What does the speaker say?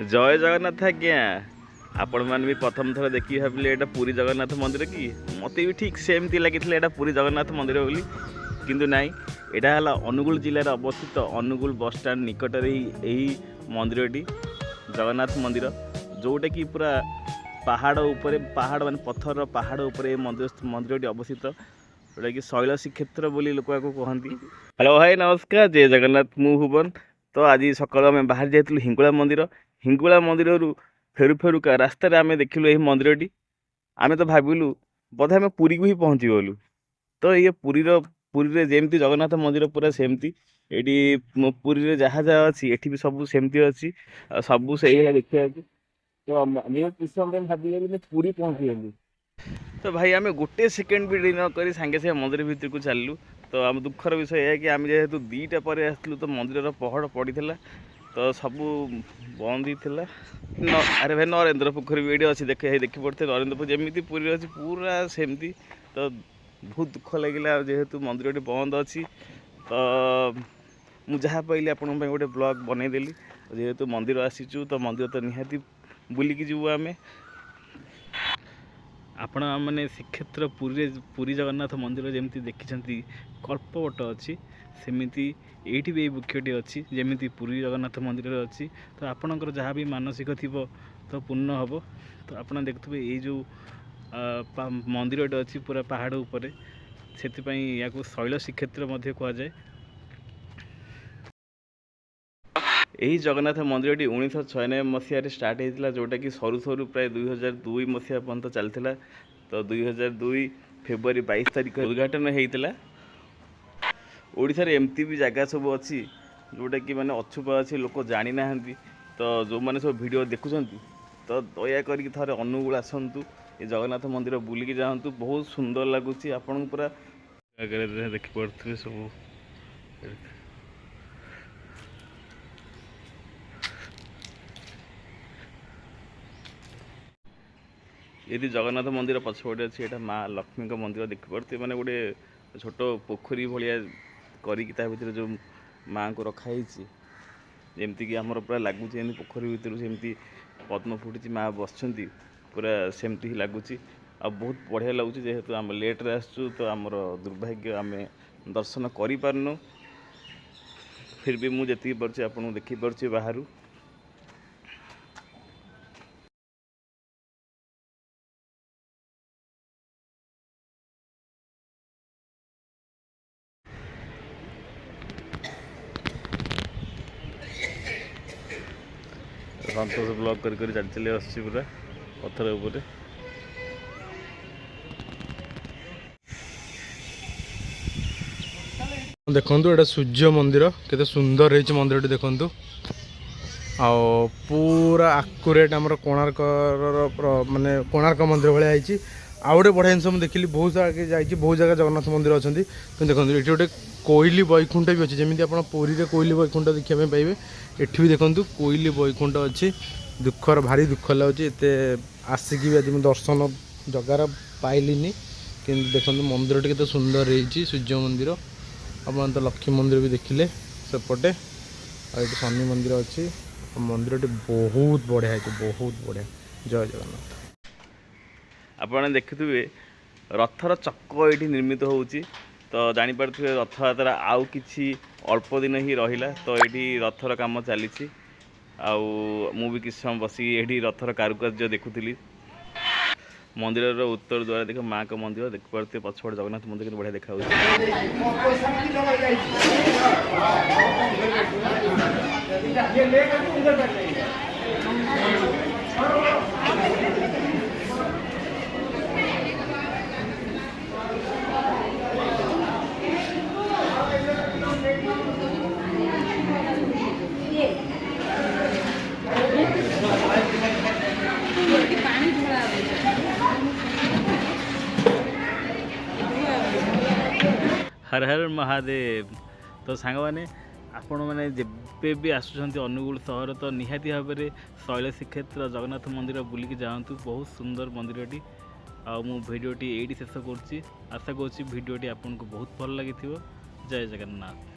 जय जगन्नाथ आज्ञा। आपण मैंने भी प्रथम थर देखी भाविले एटा पुरी जगन्नाथ मंदिर कि मत भी ठीक सेमती लगी एटा पुरी जगन्नाथ मंदिर बोली किंतु नाई एटा हला अनुगुल जिलार अवस्थित अनुगुल बस स्टैंड निकट यही मंदिरटी जगन्नाथ मंदिर जोटा कि पूरा पहाड़ ऊपर पहाड़ मान पत्थर पहाड़ ऊपर मंदिरटी अवस्थित जोटा कि शैल श्रीक्षेत्र बोली लोक कहती। हेलो भाई नमस्कार, जय जगन्नाथ। मु भुवन। तो आज सकाल आम बाहर जाइलु हिंगुला मंदिर फेरु फेरु का रास्तार आम देखिलु यही मंदिरटी। आम तो भाविलु बोधे आम पुरी को ही पहुँची गलु। तो ये पुरी जमती जगन्नाथ मंदिर पूरा सेमती ये पुरी जहाँ जहाँ अच्छी एठी भी सब सेमती अच्छी सब से देखा। तो भाई पुरी पहुँची गलु। तो भाई आम गोटे सेकेंड भी न कर सागे सागे मंदिर भितर को चलू। तो आम दुखर विषय है कि आम जेहेतु 2टा पर आसलु तो मंदिर पहड़ पड़ा तो सब बंद ही थिला। अरे भाई नरेंद्र पोखरी भी ये अच्छी देखी पड़ते नरेंद्र पोखरी जमी पूरी अच्छी पूरा सेमती। तो बहुत दुख लगे जेहेतु मंदिर बंद अच्छी तो मुझे पाइली आपण गोटे ब्लॉग बनईदेली। जेहेतु मंदिर आसीचु तो मंदिर तो निहाती बुलिकी जीवु आम। आपण मैंने श्रीक्षेत्र पुरी जगन्नाथ मंदिर जमी देखी कल्पवट अच्छी सेमती ये भी वृक्षटी अच्छी जमी पुरी जगन्नाथ मंदिर अच्छी। तो आपणकर जहाँ भी मानसिक थी तो पूर्ण हम। तो आप देखुए ये जो मंदिर अच्छी पूरा पहाड़ उपर से या शैल श्रीक्षेत्र कहुए। यही जगन्नाथ मंदिर 1996 मसीह स्टार्ट होता जोटा कि सरू सरू प्राय 2002 मसीहा पर्यंत चलता। तो 2002 फेब्रुआरी 22 तारिख उद्घाटन होता। ओडिशा रे एमती भी जगह सब अच्छी जोटा कि माने अछुपा अच्छी लोक जानी ना। तो जो मैंने सब वीडियो देखुं तो दया कर थे अनुगुल आसतु ये जगन्नाथ मंदिर बुलिकी जातु बहुत सुंदर लगुच। आपन पूरा देखिपे सब ये जगन्नाथ मंदिर पछपटे अच्छी एटा माँ लक्ष्मी का मंदिर देखिपे मैंने गोटे छोट पोखरी भाया कर जो माँ को रखाई जमती कि आमर पूरा लगुच पोखरी भितर सेमती पद्म फुटी माँ बस पूरा सेमती ही लगुच। आ बहुत बढ़िया लगुच जेहेतु आम लेट्रे आसचु तो आमर दुर्भाग्य आम दर्शन कर पारनु। फिर भी मुझे पार्टी आपको देखी बाहर। संतोष ब्लॉग कर चली चली आसुची पूरा पत्थर उपर। देखु एटा सूर्य मंदिर केते सुंदर है मंदिर देखु आ पूरा आकुरेट आमर कोणार्क माने कोणार्क मंदिर भाया है। आउ गए बढ़िया जिन देखिली बहुत जगह जाइए बहुत जगह जगन्नाथ मंदिर अच्छा। तो देखो ये गोटे कोइली बैकुंठ भी अच्छी जमी आप पुरी में कोइली बैकुंठ देखा पाइबे। एठी भी देखो कोइली बैकुंठ अच्छी दुखर भारी दुख लगुच एत आसिक भी आज दर्शन जगार पाइलिनी कि देखो मंदिर टी के सुंदर है सूर्य मंदिर। आप तो लक्ष्मी मंदिर भी देखिले सेपटे ये शनि मंदिर अच्छी मंदिर टी बहुत बढ़िया है बहुत बढ़िया। जय जगन्नाथ। आपने देखुए रथर चक्क ये निर्मित होउची। तो जानीपे रथ यात्रा आउ कि अल्प दिन ही रहा। तो ये रथर काम चली भी किसी समय बस ये रथर कारुकार्य देखुली। मंदिर उत्तर द्वार देख माँ का मंदिर देख पारे पछपट जगन्नाथ मंदिर बढ़िया देखा। हर हर महादेव। तो सांग मैंने आपण मैंने जेबे भी आसुँच अनुगुल सहर तो निहाती भाव में शैल श्रीक्षेत्र जगन्नाथ मंदिर बुलिकी जातु बहुत सुंदर मंदिरटी। आ मु भिडियोटी ये शेष कर आशा करुँच भिडियोटी आपको बहुत भल लगी। जय जगन्नाथ।